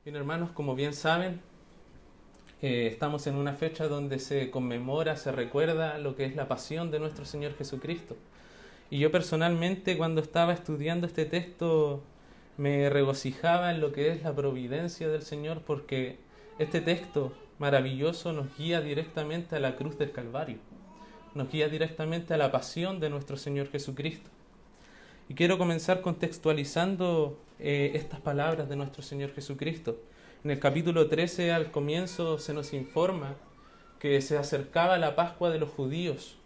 Bien, hermanos, como bien saben, estamos en una fecha donde se conmemora, se recuerda lo que es la pasión de nuestro Señor Jesucristo. Y yo personalmente, cuando estaba estudiando este texto, me regocijaba en lo que es la providencia del Señor, porque este texto maravilloso nos guía directamente a la cruz del Calvario, nos guía directamente a la pasión de nuestro Señor Jesucristo. Y quiero comenzar contextualizando estas palabras de nuestro Señor Jesucristo. En el capítulo 13, al comienzo, se nos informa que se acercaba la Pascua de los judíos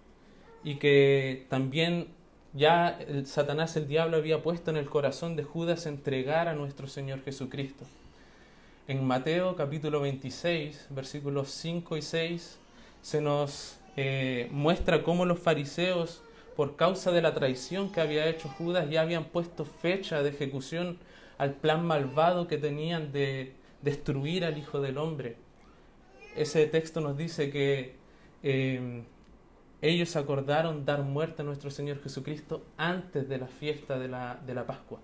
y que también ya Satanás, el diablo, había puesto en el corazón de Judas entregar a nuestro Señor Jesucristo. En Mateo capítulo 26, versículos 5 y 6, se nos muestra cómo los fariseos, por causa de la traición que había hecho Judas, ya habían puesto fecha de ejecución al plan malvado que tenían de destruir al Hijo del Hombre. Ese texto nos dice que ellos acordaron dar muerte a nuestro Señor Jesucristo antes de la fiesta de la Pascua.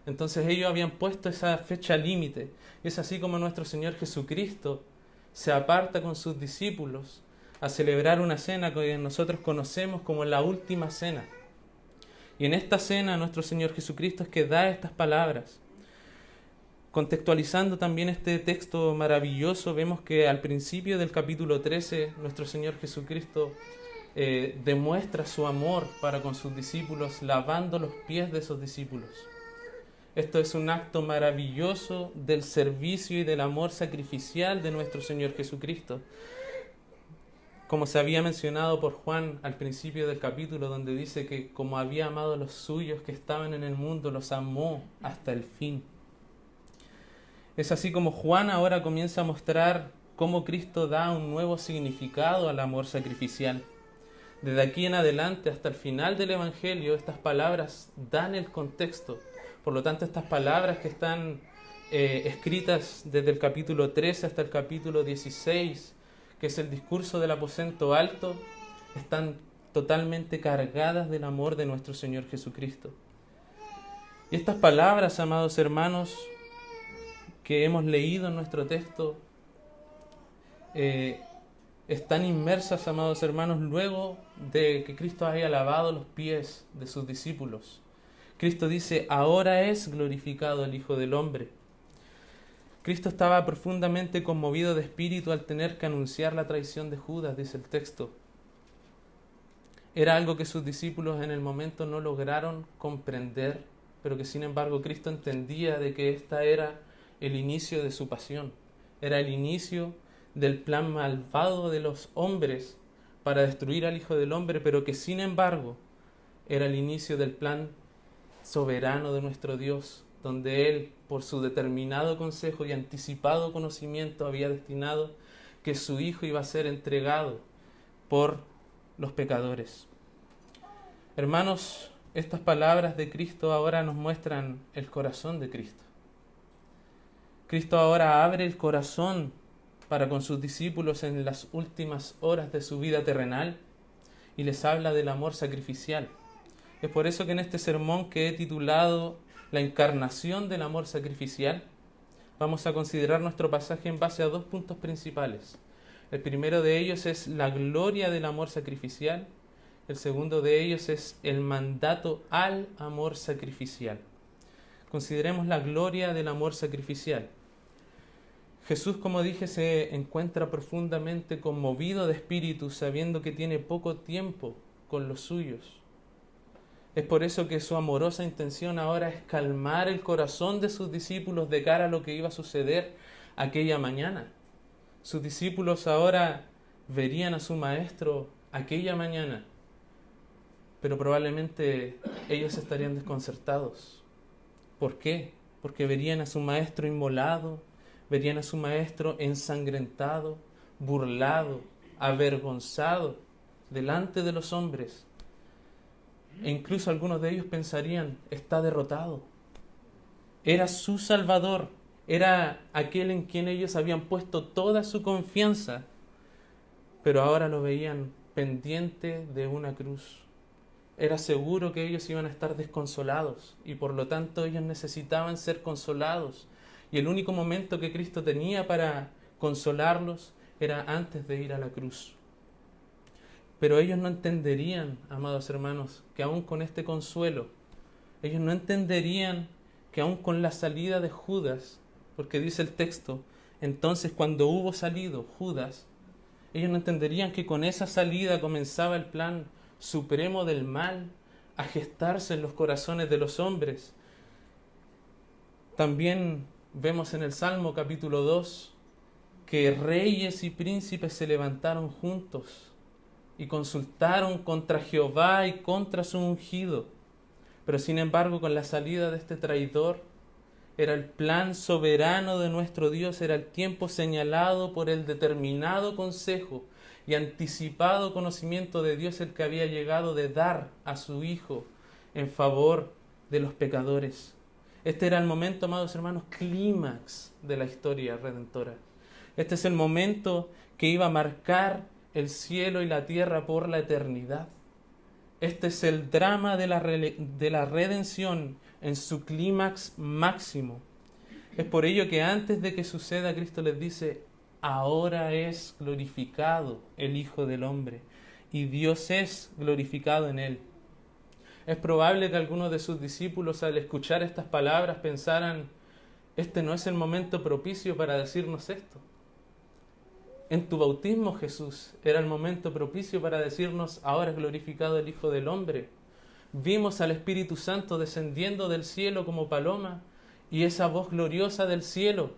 Entonces ellos habían puesto esa fecha límite. Y es así como nuestro Señor Jesucristo se aparta con sus discípulos a celebrar una cena que nosotros conocemos como la última cena. Y en esta cena nuestro Señor Jesucristo es que da estas palabras. Contextualizando también este texto maravilloso, vemos que al principio del capítulo 13 nuestro Señor Jesucristo demuestra su amor para con sus discípulos, lavando los pies de esos discípulos. Esto es un acto maravilloso del servicio y del amor sacrificial de nuestro Señor Jesucristo. Como se había mencionado por Juan al principio del capítulo, donde dice que como había amado a los suyos que estaban en el mundo, los amó hasta el fin. Es así como Juan ahora comienza a mostrar cómo Cristo da un nuevo significado al amor sacrificial. Desde aquí en adelante hasta el final del Evangelio, estas palabras dan el contexto. Por lo tanto, estas palabras que están escritas desde el capítulo 13 hasta el capítulo 16, que es el discurso del aposento alto, están totalmente cargadas del amor de nuestro Señor Jesucristo. Y estas palabras, amados hermanos, que hemos leído en nuestro texto, están inmersas, amados hermanos, luego de que Cristo haya lavado los pies de sus discípulos. Cristo dice: ahora es glorificado el Hijo del Hombre. Cristo estaba profundamente conmovido de espíritu al tener que anunciar la traición de Judas, dice el texto. Era algo que sus discípulos en el momento no lograron comprender, pero que sin embargo Cristo entendía de que esta era el inicio de su pasión. Era el inicio del plan malvado de los hombres para destruir al Hijo del Hombre, pero que sin embargo era el inicio del plan soberano de nuestro Dios, donde Él, por su determinado consejo y anticipado conocimiento, había destinado que su Hijo iba a ser entregado por los pecadores. Hermanos, estas palabras de Cristo ahora nos muestran el corazón de Cristo. Cristo ahora abre el corazón para con sus discípulos en las últimas horas de su vida terrenal y les habla del amor sacrificial. Es por eso que en este sermón que he titulado La encarnación del amor sacrificial, vamos a considerar nuestro pasaje en base a dos puntos principales. El primero de ellos es la gloria del amor sacrificial. El segundo de ellos es el mandato al amor sacrificial. Consideremos la gloria del amor sacrificial. Jesús, como dije, se encuentra profundamente conmovido de espíritu, sabiendo que tiene poco tiempo con los suyos. Es por eso que su amorosa intención ahora es calmar el corazón de sus discípulos de cara a lo que iba a suceder aquella mañana. Sus discípulos ahora verían a su maestro aquella mañana, pero probablemente ellos estarían desconcertados. ¿Por qué? Porque verían a su maestro inmolado, verían a su maestro ensangrentado, burlado, avergonzado delante de los hombres. E incluso algunos de ellos pensarían: está derrotado. Era su Salvador, era aquel en quien ellos habían puesto toda su confianza, pero ahora lo veían pendiente de una cruz. Era seguro que ellos iban a estar desconsolados y por lo tanto ellos necesitaban ser consolados y el único momento que Cristo tenía para consolarlos era antes de ir a la cruz. Pero ellos no entenderían, amados hermanos, que aún con este consuelo, ellos no entenderían que aún con la salida de Judas, porque dice el texto, entonces cuando hubo salido Judas, ellos no entenderían que con esa salida comenzaba el plan supremo del mal a gestarse en los corazones de los hombres. También vemos en el Salmo capítulo 2 que reyes y príncipes se levantaron juntos y consultaron contra Jehová y contra su ungido. Pero sin embargo, con la salida de este traidor, era el plan soberano de nuestro Dios, era el tiempo señalado por el determinado consejo y anticipado conocimiento de Dios el que había llegado de dar a su Hijo en favor de los pecadores. Este era el momento, amados hermanos, clímax de la historia redentora. Este es el momento que iba a marcar el cielo y la tierra por la eternidad. Este es el drama de la redención en su clímax máximo. Es por ello que antes de que suceda, Cristo les dice, ahora es glorificado el Hijo del Hombre y Dios es glorificado en él. Es probable que algunos de sus discípulos al escuchar estas palabras pensaran, este no es el momento propicio para decirnos esto. En tu bautismo, Jesús, era el momento propicio para decirnos, ahora es glorificado el Hijo del Hombre. Vimos al Espíritu Santo descendiendo del cielo como paloma y esa voz gloriosa del cielo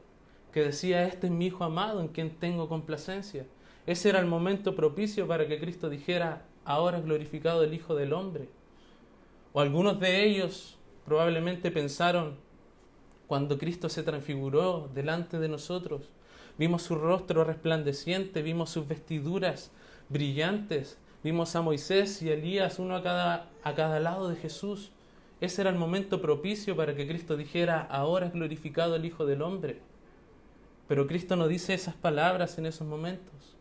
que decía, este es mi Hijo amado en quien tengo complacencia. Ese era el momento propicio para que Cristo dijera, ahora es glorificado el Hijo del Hombre. O algunos de ellos probablemente pensaron, cuando Cristo se transfiguró delante de nosotros, vimos su rostro resplandeciente, vimos sus vestiduras brillantes, vimos a Moisés y Elías uno a cada lado de Jesús. Ese era el momento propicio para que Cristo dijera, ahora es glorificado el Hijo del Hombre. Pero Cristo no dice esas palabras en esos momentos.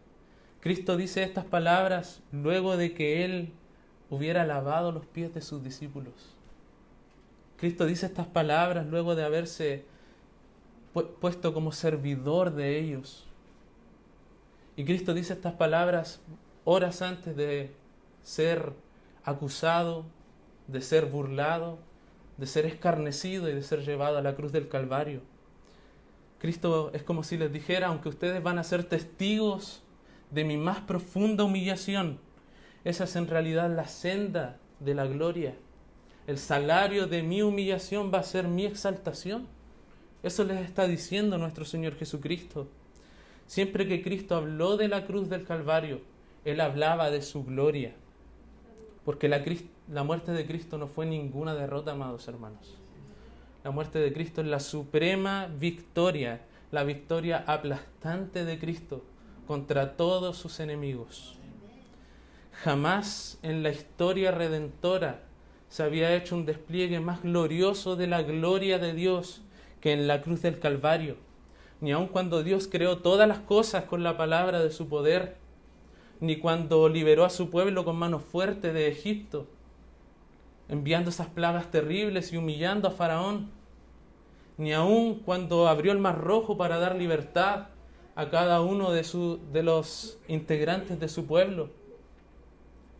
Cristo dice estas palabras luego de que Él hubiera lavado los pies de sus discípulos. Cristo dice estas palabras luego de haberse puesto como servidor de ellos. Y Cristo dice estas palabras horas antes de ser acusado, de ser burlado, de ser escarnecido y de ser llevado a la cruz del Calvario. Cristo es como si les dijera, aunque ustedes van a ser testigos de mi más profunda humillación, esa es en realidad la senda de la gloria. El salario de mi humillación va a ser mi exaltación. Eso les está diciendo nuestro Señor Jesucristo. Siempre que Cristo habló de la cruz del Calvario, Él hablaba de su gloria. Porque la muerte de Cristo no fue ninguna derrota, amados hermanos. La muerte de Cristo es la suprema victoria, la victoria aplastante de Cristo contra todos sus enemigos. Jamás en la historia redentora se había hecho un despliegue más glorioso de la gloria de Dios que en la cruz del Calvario. Ni aun cuando Dios creó todas las cosas con la palabra de su poder, ni cuando liberó a su pueblo con mano fuerte de Egipto, enviando esas plagas terribles y humillando a Faraón, ni aun cuando abrió el Mar Rojo para dar libertad a cada uno de los integrantes de su pueblo.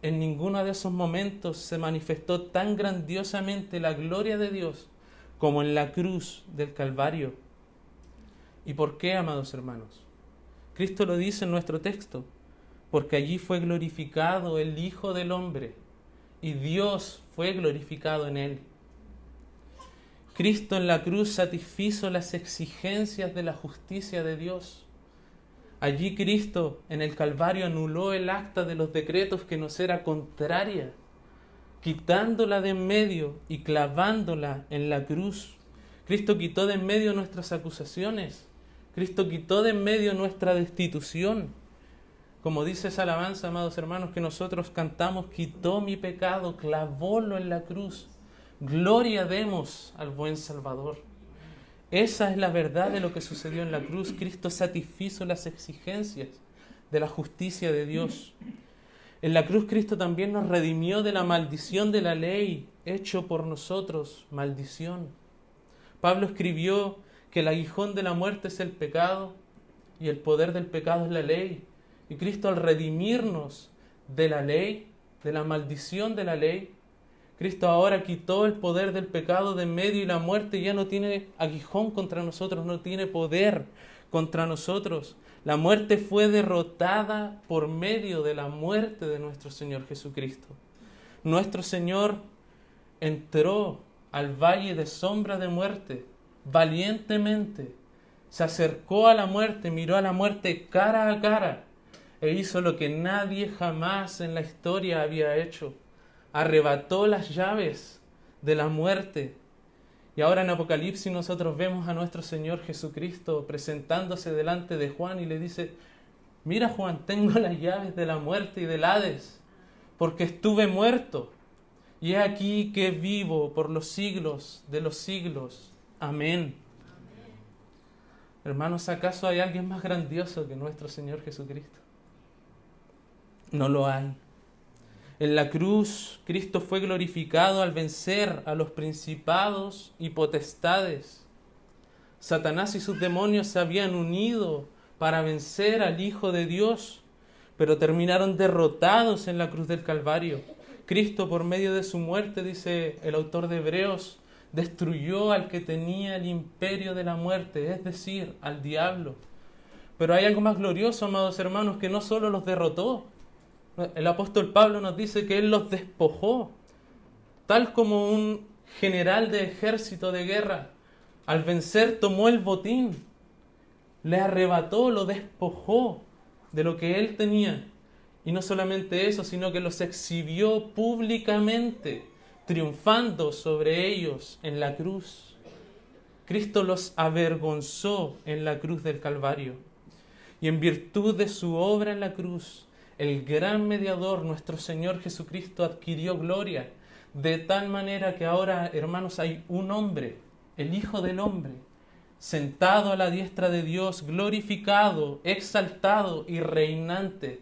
En ninguno de esos momentos se manifestó tan grandiosamente la gloria de Dios como en la cruz del Calvario. ¿Y por qué, amados hermanos? Cristo lo dice en nuestro texto, porque allí fue glorificado el Hijo del Hombre y Dios fue glorificado en él. Cristo en la cruz satisfizo las exigencias de la justicia de Dios. Allí Cristo en el Calvario anuló el acta de los decretos que nos era contraria, quitándola de en medio y clavándola en la cruz. Cristo quitó de en medio nuestras acusaciones. Cristo quitó de en medio nuestra destitución. Como dice esa alabanza, amados hermanos, que nosotros cantamos, quitó mi pecado, clavólo en la cruz. Gloria demos al buen Salvador. Esa es la verdad de lo que sucedió en la cruz. Cristo satisfizo las exigencias de la justicia de Dios. En la cruz Cristo también nos redimió de la maldición de la ley, hecho por nosotros maldición. Pablo escribió que el aguijón de la muerte es el pecado y el poder del pecado es la ley. Y Cristo, al redimirnos de la ley, de la maldición de la ley, Cristo ahora quitó el poder del pecado de en medio y la muerte ya no tiene aguijón contra nosotros, no tiene poder contra nosotros. La muerte fue derrotada por medio de la muerte de nuestro Señor Jesucristo. Nuestro Señor entró al valle de sombra de muerte valientemente, se acercó a la muerte, miró a la muerte cara a cara e hizo lo que nadie jamás en la historia había hecho. Arrebató las llaves de la muerte. Y ahora en Apocalipsis nosotros vemos a nuestro Señor Jesucristo presentándose delante de Juan y le dice: mira, Juan, tengo las llaves de la muerte y del Hades, porque estuve muerto y he aquí que vivo por los siglos de los siglos. Amén. Hermanos, ¿acaso hay alguien más grandioso que nuestro Señor Jesucristo? No lo hay. En la cruz, Cristo fue glorificado al vencer a los principados y potestades. Satanás y sus demonios se habían unido para vencer al Hijo de Dios, pero terminaron derrotados en la cruz del Calvario. Cristo, por medio de su muerte, dice el autor de Hebreos, destruyó al que tenía el imperio de la muerte, es decir, al diablo. Pero hay algo más glorioso, amados hermanos, que no solo los derrotó. El apóstol Pablo nos dice que Él los despojó, tal como un general de ejército de guerra. Al vencer tomó el botín, le arrebató, lo despojó de lo que Él tenía. Y no solamente eso, sino que los exhibió públicamente, triunfando sobre ellos en la cruz. Cristo los avergonzó en la cruz del Calvario. Y en virtud de su obra en la cruz, el gran mediador, nuestro Señor Jesucristo, adquirió gloria, de tal manera que ahora, hermanos, hay un hombre, el Hijo del Hombre, sentado a la diestra de Dios, glorificado, exaltado y reinante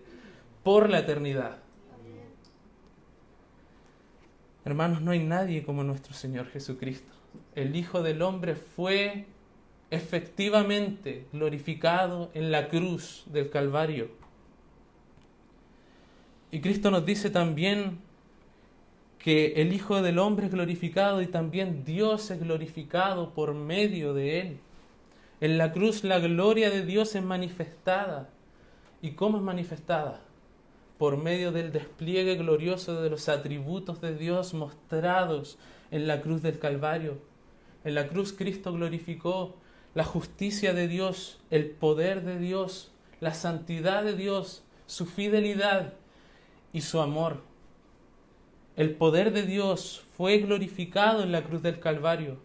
por la eternidad. Hermanos, no hay nadie como nuestro Señor Jesucristo. El Hijo del Hombre fue efectivamente glorificado en la cruz del Calvario. Y Cristo nos dice también que el Hijo del Hombre es glorificado y también Dios es glorificado por medio de Él. En la cruz la gloria de Dios es manifestada. ¿Y cómo es manifestada? Por medio del despliegue glorioso de los atributos de Dios mostrados en la cruz del Calvario. En la cruz Cristo glorificó la justicia de Dios, el poder de Dios, la santidad de Dios, su fidelidad y su amor. El poder de Dios fue glorificado en la cruz del Calvario,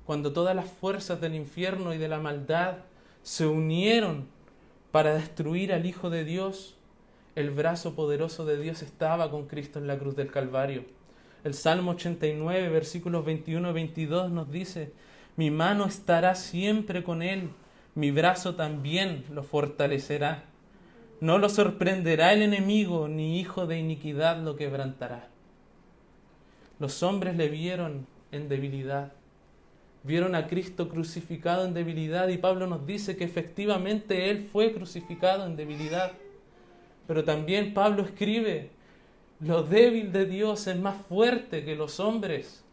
cuando todas las fuerzas del infierno y de la maldad se unieron para destruir al Hijo de Dios. El brazo poderoso de Dios estaba con Cristo en la cruz del Calvario. El Salmo 89, versículos 21 y 22 nos dice: mi mano estará siempre con él, mi brazo también lo fortalecerá. No lo sorprenderá el enemigo, ni hijo de iniquidad lo quebrantará. Los hombres le vieron en debilidad. Vieron a Cristo crucificado en debilidad y Pablo nos dice que efectivamente Él fue crucificado en debilidad. Pero también Pablo escribe: lo débil de Dios es más fuerte que los hombres.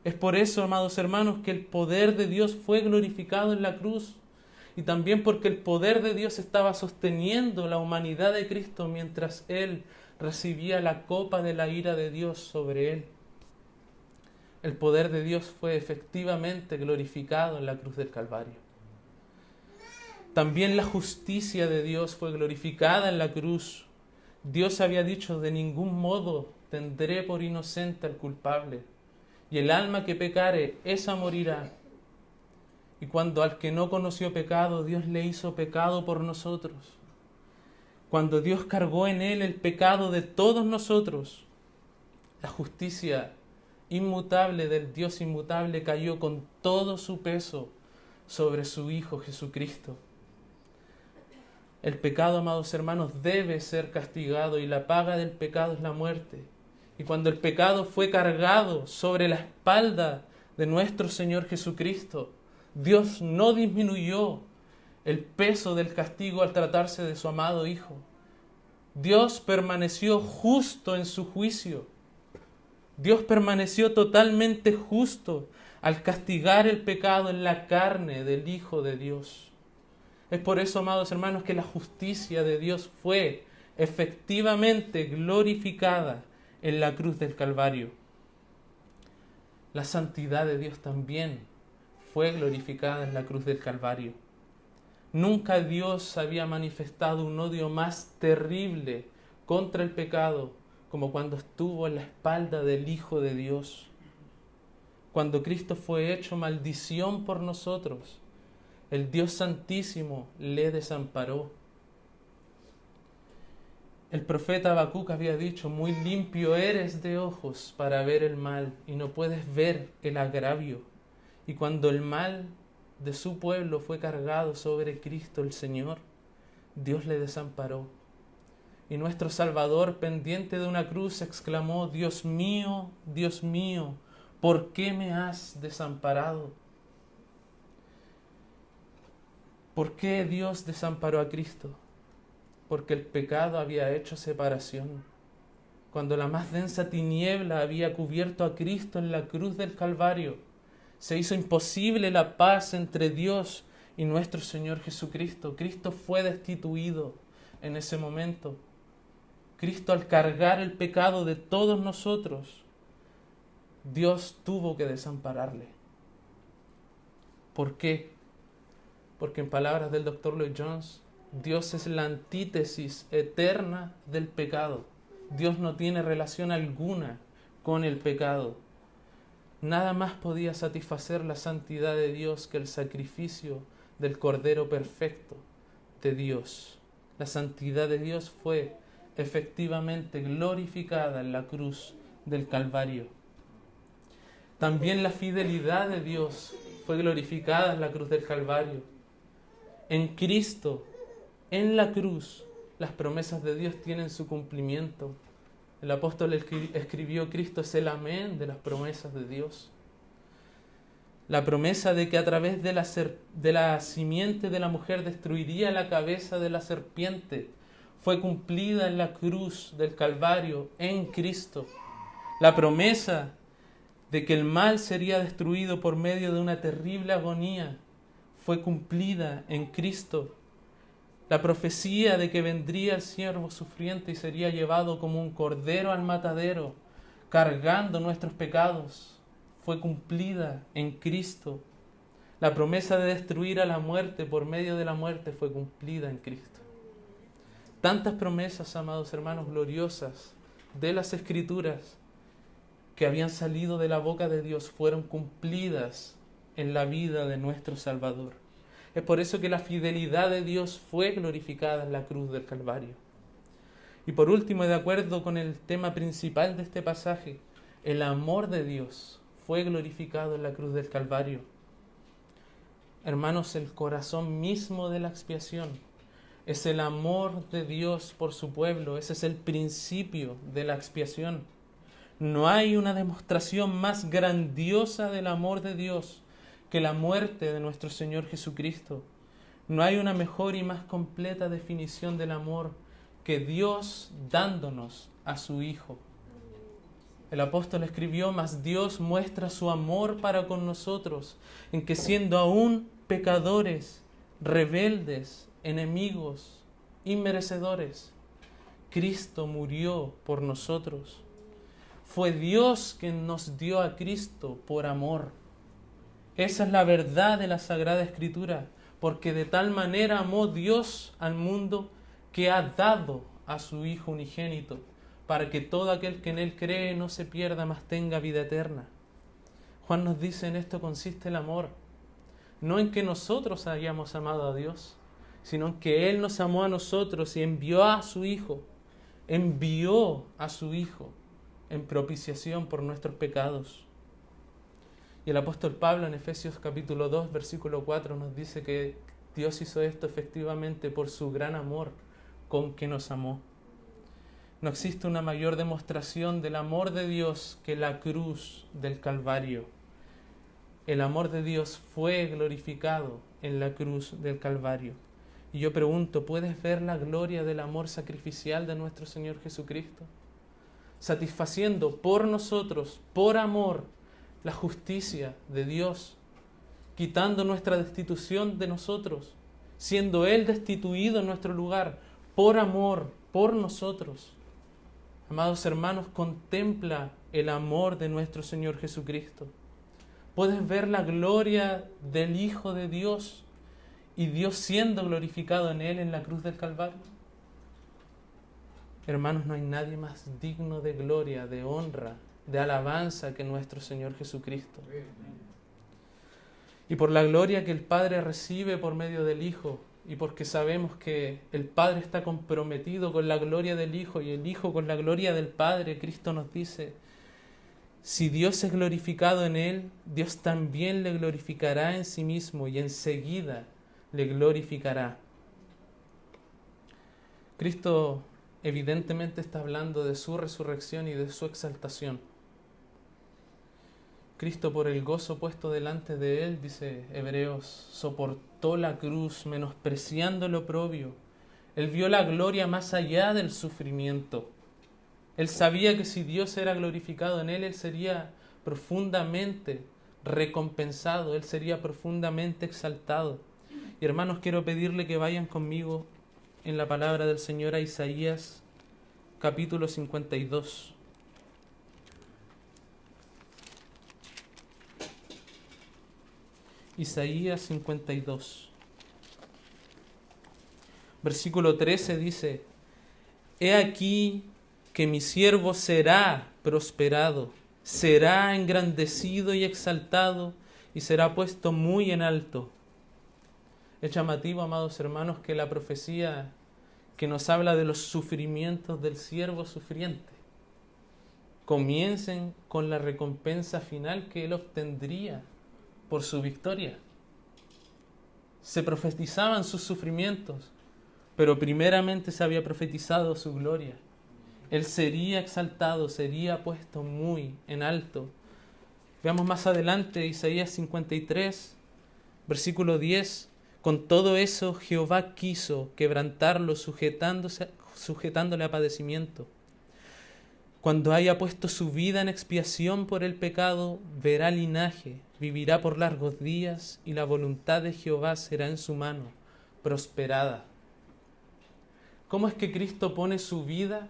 Es por eso, amados hermanos, que el poder de Dios fue glorificado en la cruz. Y también porque el poder de Dios estaba sosteniendo la humanidad de Cristo mientras Él recibía la copa de la ira de Dios sobre Él. El poder de Dios fue efectivamente glorificado en la cruz del Calvario. También la justicia de Dios fue glorificada en la cruz. Dios había dicho: de ningún modo tendré por inocente al culpable, y el alma que pecare, esa morirá. Y cuando al que no conoció pecado, Dios le hizo pecado por nosotros. Cuando Dios cargó en Él el pecado de todos nosotros, la justicia inmutable del Dios inmutable cayó con todo su peso sobre su Hijo Jesucristo. El pecado, amados hermanos, debe ser castigado y la paga del pecado es la muerte. Y cuando el pecado fue cargado sobre la espalda de nuestro Señor Jesucristo, Dios no disminuyó el peso del castigo al tratarse de su amado Hijo. Dios permaneció justo en su juicio. Dios permaneció totalmente justo al castigar el pecado en la carne del Hijo de Dios. Es por eso, amados hermanos, que la justicia de Dios fue efectivamente glorificada en la cruz del Calvario. La santidad de Dios también fue glorificada en la cruz del Calvario. Nunca Dios había manifestado un odio más terrible contra el pecado como cuando estuvo en la espalda del Hijo de Dios. Cuando Cristo fue hecho maldición por nosotros, el Dios Santísimo le desamparó. El profeta Habacuc había dicho: muy limpio eres de ojos para ver el mal y no puedes ver el agravio. Y cuando el mal de su pueblo fue cargado sobre Cristo el Señor, Dios le desamparó. Y nuestro Salvador, pendiente de una cruz, exclamó: Dios mío, ¿por qué me has desamparado? ¿Por qué Dios desamparó a Cristo? Porque el pecado había hecho separación. Cuando la más densa tiniebla había cubierto a Cristo en la cruz del Calvario, se hizo imposible la paz entre Dios y nuestro Señor Jesucristo. Cristo fue destituido en ese momento. Cristo, al cargar el pecado de todos nosotros, Dios tuvo que desampararle. ¿Por qué? Porque en palabras del Dr. Lloyd Jones, Dios es la antítesis eterna del pecado. Dios no tiene relación alguna con el pecado. Nada más podía satisfacer la santidad de Dios que el sacrificio del Cordero perfecto de Dios. La santidad de Dios fue efectivamente glorificada en la cruz del Calvario. También la fidelidad de Dios fue glorificada en la cruz del Calvario. En Cristo, en la cruz, las promesas de Dios tienen su cumplimiento. El apóstol escribió: Cristo es el amén de las promesas de Dios. La promesa de que a través de la simiente de la mujer destruiría la cabeza de la serpiente fue cumplida en la cruz del Calvario, en Cristo. La promesa de que el mal sería destruido por medio de una terrible agonía fue cumplida en Cristo. La profecía de que vendría el siervo sufriente y sería llevado como un cordero al matadero, cargando nuestros pecados, fue cumplida en Cristo. La promesa de destruir a la muerte por medio de la muerte fue cumplida en Cristo. Tantas promesas, amados hermanos, gloriosas de las Escrituras que habían salido de la boca de Dios fueron cumplidas en la vida de nuestro Salvador. Es por eso que la fidelidad de Dios fue glorificada en la cruz del Calvario. Y por último, de acuerdo con el tema principal de este pasaje, el amor de Dios fue glorificado en la cruz del Calvario. Hermanos, el corazón mismo de la expiación es el amor de Dios por su pueblo. Ese es el principio de la expiación. No hay una demostración más grandiosa del amor de Dios que la muerte de nuestro Señor Jesucristo. No hay una mejor y más completa definición del amor que Dios dándonos a su Hijo. El apóstol escribió: mas Dios muestra su amor para con nosotros, en que siendo aún pecadores, rebeldes, enemigos, inmerecedores, Cristo murió por nosotros. Fue Dios quien nos dio a Cristo por amor. Esa es la verdad de la Sagrada Escritura, porque de tal manera amó Dios al mundo que ha dado a su Hijo unigénito, para que todo aquel que en Él cree no se pierda, mas tenga vida eterna. Juan nos dice: en esto consiste el amor, no en que nosotros hayamos amado a Dios, sino en que Él nos amó a nosotros y envió a su Hijo en propiciación por nuestros pecados. Y el apóstol Pablo en Efesios capítulo 2, versículo 4 nos dice que Dios hizo esto efectivamente por su gran amor con que nos amó. No existe una mayor demostración del amor de Dios que la cruz del Calvario. el amor de Dios fue glorificado en la cruz del Calvario. Y yo pregunto, ¿puedes ver la gloria del amor sacrificial de nuestro Señor Jesucristo? Satisfaciendo por nosotros, por amor, la justicia de Dios, quitando nuestra destitución de nosotros, siendo Él destituido en nuestro lugar, por amor, por nosotros. Amados hermanos, contempla el amor de nuestro Señor Jesucristo. Puedes ver la gloria del Hijo de Dios y Dios siendo glorificado en Él en la cruz del Calvario. Hermanos, no hay nadie más digno de gloria, de honra, de alabanza que nuestro Señor Jesucristo. Y por la gloria que el Padre recibe por medio del Hijo, y porque sabemos que el Padre está comprometido con la gloria del Hijo y el Hijo con la gloria del Padre, Cristo nos dice, si Dios es glorificado en Él, Dios también le glorificará en sí mismo y enseguida le glorificará. Cristo evidentemente está hablando de su resurrección y de su exaltación. Cristo, por el gozo puesto delante de Él, dice Hebreos, soportó la cruz, menospreciando el oprobio. Él vio la gloria más allá del sufrimiento. Él sabía que si Dios era glorificado en Él, Él sería profundamente recompensado, Él sería profundamente exaltado. Y hermanos, quiero pedirle que vayan conmigo en la palabra del Señor a Isaías, capítulo 52. Isaías 52. Versículo 13 dice, He aquí que mi siervo será prosperado, será engrandecido y exaltado, y será puesto muy en alto. Es llamativo, amados hermanos, que la profecía que nos habla de los sufrimientos del siervo sufriente comiencen con la recompensa final que él obtendría por su victoria. Se profetizaban sus sufrimientos, pero primeramente se había profetizado su gloria. Él sería exaltado, sería puesto muy en alto. Veamos más adelante Isaías 53, versículo 10. Con todo eso Jehová quiso quebrantarlo, sujetándole a padecimiento. Cuando haya puesto su vida en expiación por el pecado, verá linaje, vivirá por largos días, y la voluntad de Jehová será en su mano, prosperada. ¿Cómo es que Cristo pone su vida?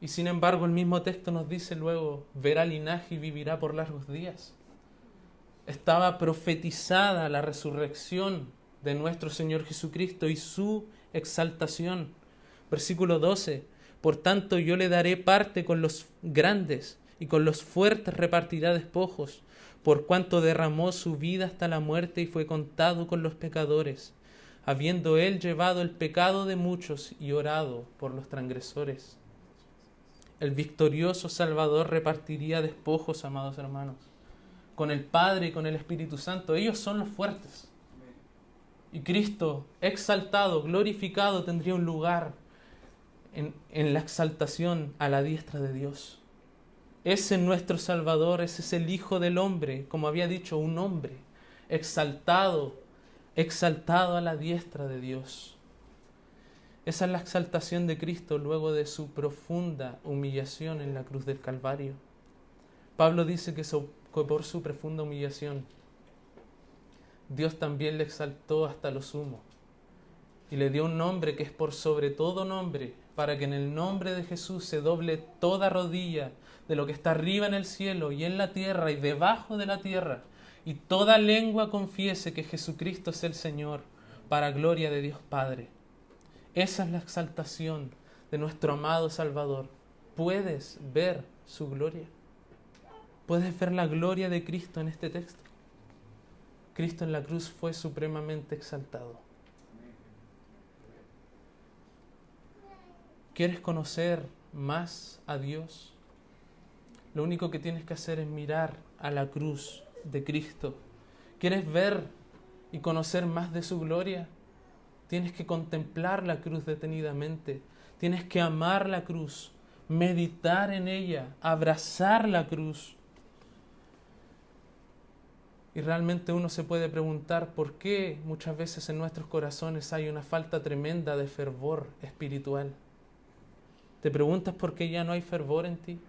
Y sin embargo el mismo texto nos dice luego, verá linaje y vivirá por largos días. Estaba profetizada la resurrección de nuestro Señor Jesucristo y su exaltación. Versículo 12. Por tanto yo le daré parte con los grandes y con los fuertes repartirá despojos, por cuanto derramó su vida hasta la muerte y fue contado con los pecadores, habiendo él llevado el pecado de muchos y orado por los transgresores. El victorioso Salvador repartiría despojos, amados hermanos, con el Padre y con el Espíritu Santo. Ellos son los fuertes. Y Cristo, exaltado, glorificado, tendría un lugar en la exaltación a la diestra de Dios. Ese es nuestro Salvador, ese es el Hijo del Hombre, como había dicho, un hombre, exaltado a la diestra de Dios. Esa es la exaltación de Cristo luego de su profunda humillación en la cruz del Calvario. Pablo dice que por su profunda humillación, Dios también le exaltó hasta lo sumo y le dio un nombre que es por sobre todo nombre, para que en el nombre de Jesús se doble toda rodilla de lo que está arriba en el cielo y en la tierra y debajo de la tierra, y toda lengua confiese que Jesucristo es el Señor, para gloria de Dios Padre. Esa es la exaltación de nuestro amado Salvador. ¿Puedes ver su gloria? ¿Puedes ver la gloria de Cristo en este texto? Cristo en la cruz fue supremamente exaltado. ¿Quieres conocer más a Dios? Lo único que tienes que hacer es mirar a la cruz de Cristo. ¿Quieres ver y conocer más de su gloria? Tienes que contemplar la cruz detenidamente. Tienes que amar la cruz, meditar en ella, abrazar la cruz. Y realmente uno se puede preguntar por qué muchas veces en nuestros corazones hay una falta tremenda de fervor espiritual. ¿Te preguntas por qué ya no hay fervor en ti?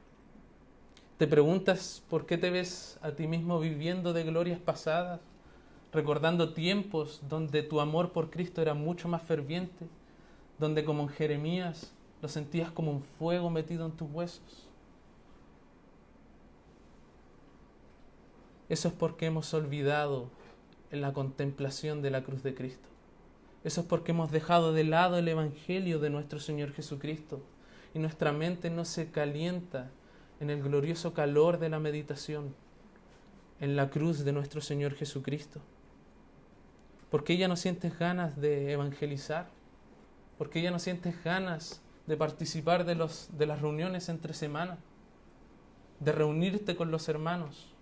¿Te preguntas por qué te ves a ti mismo viviendo de glorias pasadas, recordando tiempos donde tu amor por Cristo era mucho más ferviente, donde como en Jeremías lo sentías como un fuego metido en tus huesos? Eso es porque hemos olvidado en la contemplación de la cruz de Cristo. Eso es porque hemos dejado de lado el Evangelio de nuestro Señor Jesucristo y nuestra mente no se calienta en el glorioso calor de la meditación en la cruz de nuestro Señor Jesucristo. ¿Por qué ya no sientes ganas de evangelizar? ¿Por qué ya no sientes ganas de participar de las reuniones entre semana? De reunirte con los hermanos.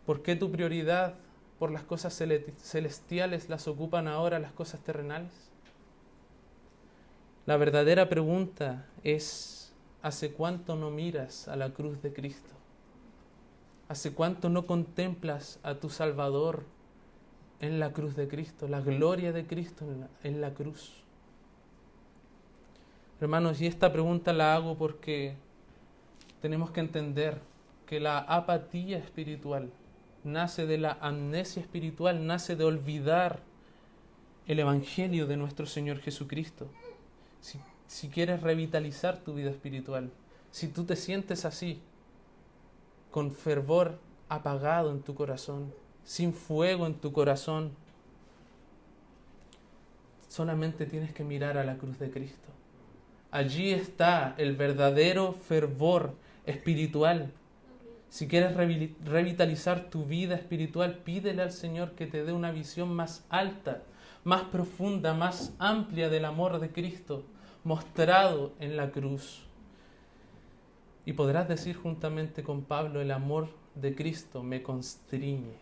¿Por qué tu prioridad por las cosas celestiales las ocupan ahora las cosas terrenales? La verdadera pregunta es: ¿hace cuánto no miras a la cruz de Cristo? ¿Hace cuánto no contemplas a tu Salvador en la cruz de Cristo, la gloria de Cristo en la cruz? Hermanos, y esta pregunta la hago porque tenemos que entender que la apatía espiritual nace de la amnesia espiritual, nace de olvidar el Evangelio de nuestro Señor Jesucristo. Si quieres revitalizar tu vida espiritual, si tú te sientes así, con fervor apagado en tu corazón, sin fuego en tu corazón, solamente tienes que mirar a la cruz de Cristo. Allí está el verdadero fervor espiritual. Si quieres revitalizar tu vida espiritual, pídele al Señor que te dé una visión más alta, más profunda, más amplia del amor de Cristo, mostrado en la cruz. Y podrás decir juntamente con Pablo: el amor de Cristo me constriñe.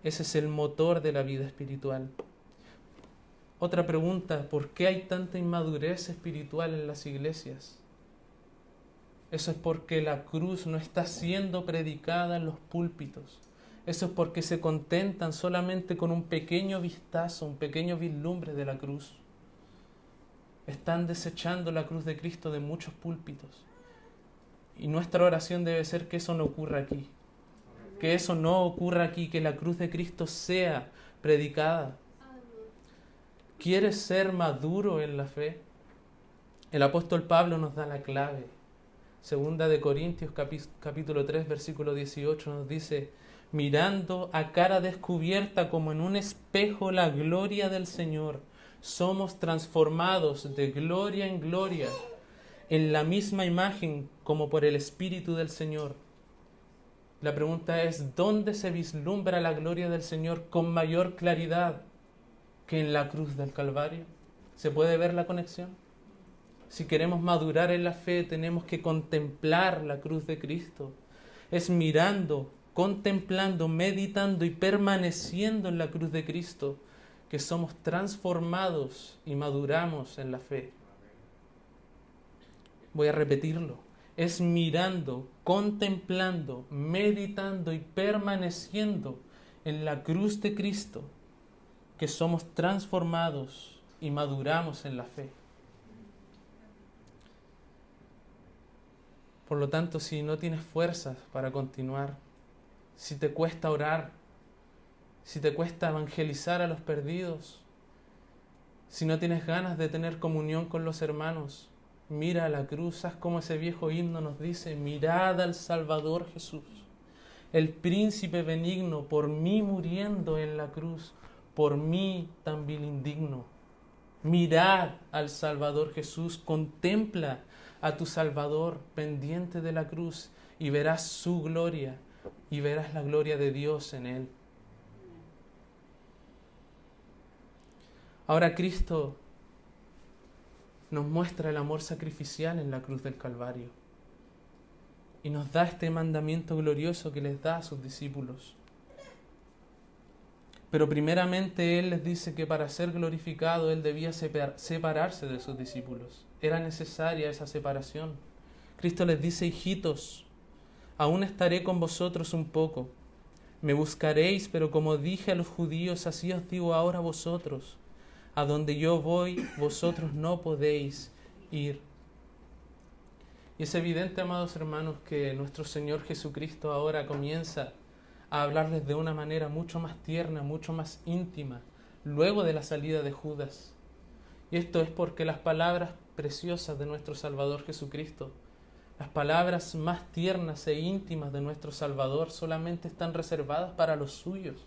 Ese es el motor de la vida espiritual. Otra pregunta: ¿por qué hay tanta inmadurez espiritual en las iglesias? Eso es porque la cruz no está siendo predicada en los púlpitos. Eso es porque se contentan solamente con un pequeño vistazo, un pequeño vislumbre de la cruz. Están desechando la cruz de Cristo de muchos púlpitos. Y nuestra oración debe ser que eso no ocurra aquí. Que eso no ocurra aquí, que la cruz de Cristo sea predicada. ¿Quieres ser maduro en la fe? El apóstol Pablo nos da la clave. Segunda de Corintios capítulo 3 versículo 18 nos dice: mirando a cara descubierta como en un espejo la gloria del Señor, somos transformados de gloria en gloria, en la misma imagen como por el Espíritu del Señor. La pregunta es: ¿dónde se vislumbra la gloria del Señor con mayor claridad que en la cruz del Calvario? ¿Se puede ver la conexión? Si queremos madurar en la fe, tenemos que contemplar la cruz de Cristo. Es mirando, contemplando, meditando y permaneciendo en la cruz de Cristo que somos transformados y maduramos en la fe. Voy a repetirlo. Es mirando, contemplando, meditando y permaneciendo en la cruz de Cristo que somos transformados y maduramos en la fe. Por lo tanto, si no tienes fuerzas para continuar, si te cuesta orar, si te cuesta evangelizar a los perdidos, si no tienes ganas de tener comunión con los hermanos, mira a la cruz. Haz como ese viejo himno nos dice: mirad al Salvador Jesús, el príncipe benigno, por mí muriendo en la cruz, por mí tan vil indigno. Mirad al Salvador Jesús, contempla a tu Salvador pendiente de la cruz y verás su gloria y verás la gloria de Dios en él. Ahora Cristo nos muestra el amor sacrificial en la cruz del Calvario y nos da este mandamiento glorioso que les da a sus discípulos. Pero primeramente Él les dice que para ser glorificado Él debía separarse de sus discípulos. Era necesaria esa separación. Cristo les dice: hijitos, aún estaré con vosotros un poco. Me buscaréis, pero como dije a los judíos, así os digo ahora a vosotros. A donde yo voy, vosotros no podéis ir. Y es evidente, amados hermanos, que nuestro Señor Jesucristo ahora comienza a hablarles de una manera mucho más tierna, mucho más íntima, luego de la salida de Judas. Y esto es porque las palabras preciosas de nuestro Salvador Jesucristo, las palabras más tiernas e íntimas de nuestro Salvador solamente están reservadas para los suyos,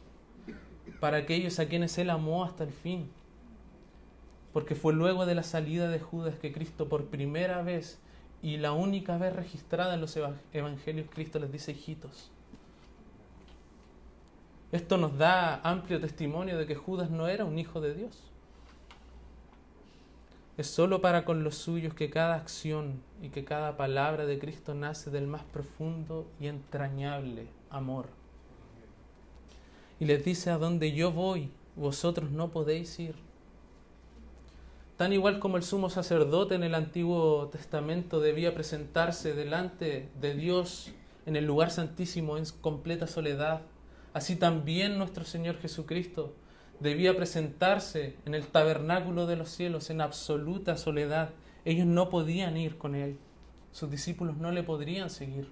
para aquellos a quienes Él amó hasta el fin. Porque fue luego de la salida de Judas que Cristo por primera vez y la única vez registrada en los evangelios, Cristo les dice hijitos. Esto nos da amplio testimonio de que Judas no era un hijo de Dios. Es solo para con los suyos que cada acción y que cada palabra de Cristo nace del más profundo y entrañable amor. Y les dice: a donde yo voy, vosotros no podéis ir. Tan igual como el sumo sacerdote en el Antiguo Testamento debía presentarse delante de Dios en el lugar santísimo en completa soledad, así también nuestro Señor Jesucristo debía presentarse en el tabernáculo de los cielos en absoluta soledad. Ellos no podían ir con Él, sus discípulos no le podrían seguir.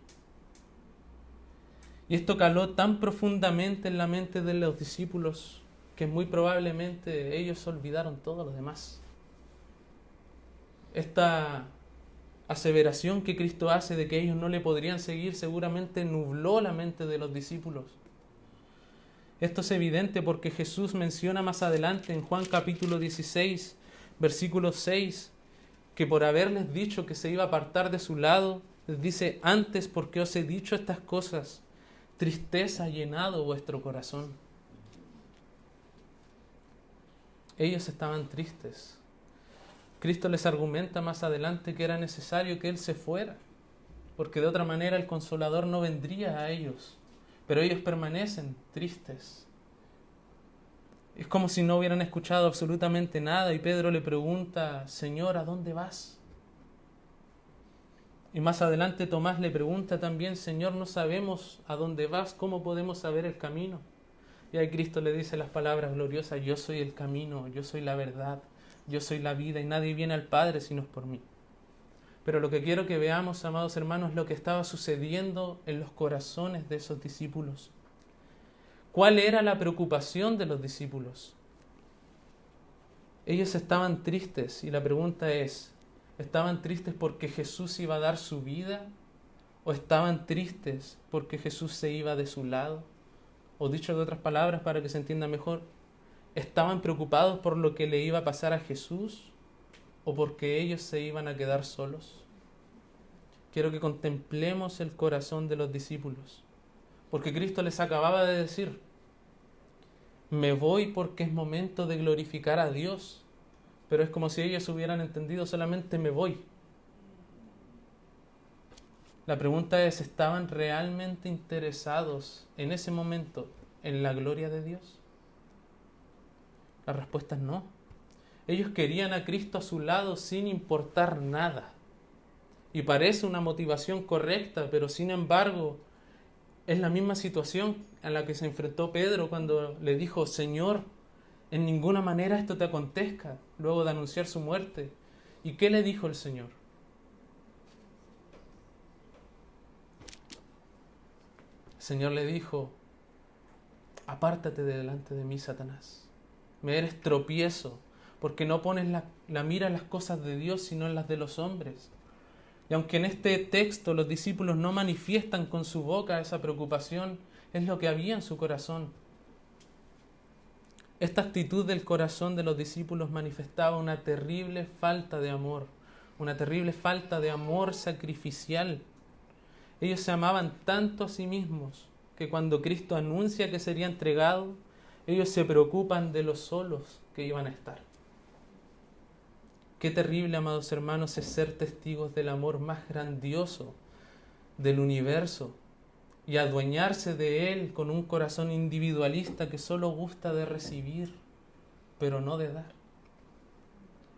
Y esto caló tan profundamente en la mente de los discípulos que muy probablemente ellos olvidaron todo lo demás. Esta aseveración que Cristo hace de que ellos no le podrían seguir seguramente nubló la mente de los discípulos. Esto es evidente porque Jesús menciona más adelante en Juan capítulo 16, versículo 6, que por haberles dicho que se iba a apartar de su lado, les dice: antes, porque os he dicho estas cosas, tristeza ha llenado vuestro corazón. Ellos estaban tristes. Cristo les argumenta más adelante que era necesario que Él se fuera, porque de otra manera el Consolador no vendría a ellos. Pero ellos permanecen tristes. Es como si no hubieran escuchado absolutamente nada, y Pedro le pregunta: Señor, ¿a dónde vas? Y más adelante Tomás le pregunta también: Señor, no sabemos a dónde vas, ¿cómo podemos saber el camino? Y ahí Cristo le dice las palabras gloriosas: yo soy el camino, yo soy la verdad, yo soy la vida, y nadie viene al Padre sino es por mí. Pero lo que quiero que veamos, amados hermanos, es lo que estaba sucediendo en los corazones de esos discípulos. ¿Cuál era la preocupación de los discípulos? Ellos estaban tristes, y la pregunta es: ¿estaban tristes porque Jesús iba a dar su vida? ¿O estaban tristes porque Jesús se iba de su lado? O dicho de otras palabras, para que se entienda mejor, ¿estaban preocupados por lo que le iba a pasar a Jesús o porque ellos se iban a quedar solos? Quiero que contemplemos el corazón de los discípulos, porque Cristo les acababa de decir: me voy porque es momento de glorificar a Dios. Pero es como si ellos hubieran entendido solamente me voy. La pregunta es: ¿estaban realmente interesados en ese momento en la gloria de Dios? La respuesta es no. Ellos querían a Cristo a su lado sin importar nada. Y parece una motivación correcta, pero sin embargo es la misma situación a la que se enfrentó Pedro cuando le dijo: Señor, en ninguna manera esto te acontezca, luego de anunciar su muerte. ¿Y qué le dijo el Señor? El Señor le dijo: apártate de delante de mí, Satanás. Me eres tropiezo, porque no pones la mira en las cosas de Dios, sino en las de los hombres. Y aunque en este texto los discípulos no manifiestan con su boca esa preocupación, es lo que había en su corazón. Esta actitud del corazón de los discípulos manifestaba una terrible falta de amor, una terrible falta de amor sacrificial. Ellos se amaban tanto a sí mismos que cuando Cristo anuncia que sería entregado, ellos se preocupan de los solos que iban a estar. Qué terrible, amados hermanos, es ser testigos del amor más grandioso del universo y adueñarse de él con un corazón individualista que solo gusta de recibir, pero no de dar.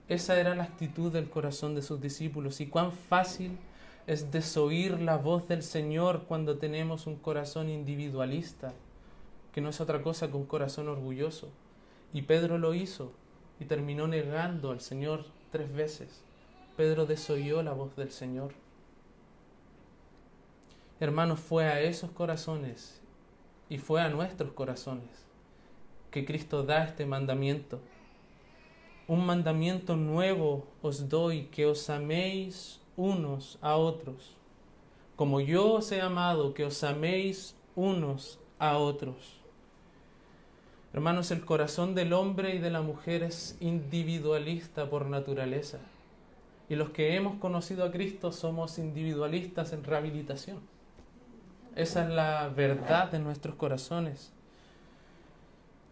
Esa era la actitud del corazón de sus discípulos, y cuán fácil es desoír la voz del Señor cuando tenemos un corazón individualista que no es otra cosa que un corazón orgulloso. Y Pedro lo hizo y terminó negando al Señor 3 veces. Pedro desoyó la voz del Señor. Hermanos, fue a esos corazones y fue a nuestros corazones que Cristo da este mandamiento. Un mandamiento nuevo os doy, que os améis unos a otros. Como yo os he amado, que os améis unos a otros. Hermanos, el corazón del hombre y de la mujer es individualista por naturaleza. Y los que hemos conocido a Cristo somos individualistas en rehabilitación. Esa es la verdad de nuestros corazones.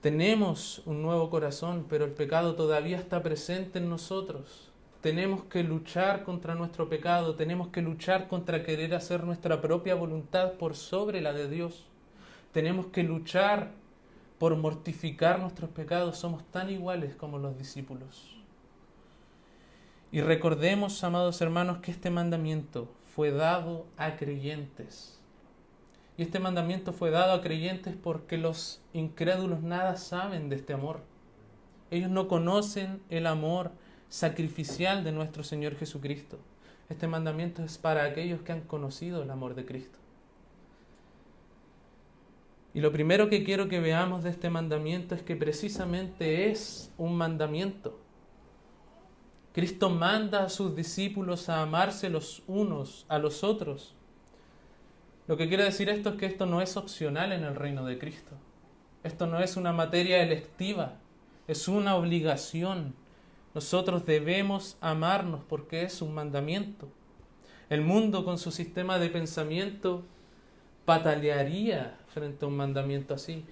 Tenemos un nuevo corazón, pero el pecado todavía está presente en nosotros. Tenemos que luchar contra nuestro pecado, tenemos que luchar contra querer hacer nuestra propia voluntad por sobre la de Dios. Tenemos que luchar por mortificar nuestros pecados. Somos tan iguales como los discípulos. Y recordemos, amados hermanos, que este mandamiento fue dado a creyentes. Y este mandamiento fue dado a creyentes porque los incrédulos nada saben de este amor. Ellos no conocen el amor sacrificial de nuestro Señor Jesucristo. Este mandamiento es para aquellos que han conocido el amor de Cristo. Y lo primero que quiero que veamos de este mandamiento es que precisamente es un mandamiento. Cristo manda a sus discípulos a amarse los unos a los otros. Lo que quiere decir esto es que esto no es opcional en el reino de Cristo. Esto no es una materia electiva, es una obligación. Nosotros debemos amarnos porque es un mandamiento. El mundo con su sistema de pensamiento patalearía frente a un mandamiento así,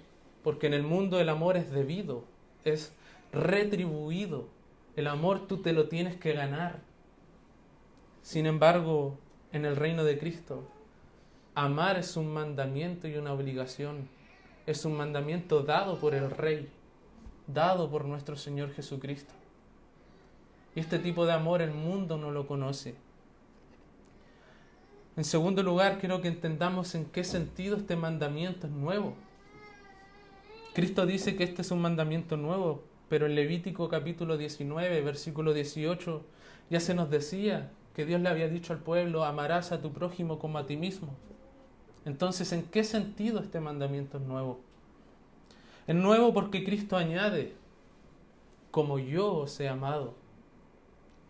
porque en el mundo el amor es debido, es retribuido. El amor tú te lo tienes que ganar. Sin embargo, en el reino de Cristo, amar es un mandamiento y una obligación. Es un mandamiento dado por el Rey, dado por nuestro Señor Jesucristo. Y este tipo de amor el mundo no lo conoce. En segundo lugar, quiero que entendamos en qué sentido este mandamiento es nuevo. Cristo dice que este es un mandamiento nuevo, pero en Levítico capítulo 19, versículo 18, ya se nos decía que Dios le había dicho al pueblo: amarás a tu prójimo como a ti mismo. Entonces, ¿en qué sentido este mandamiento es nuevo? Es nuevo porque Cristo añade: como yo os he amado.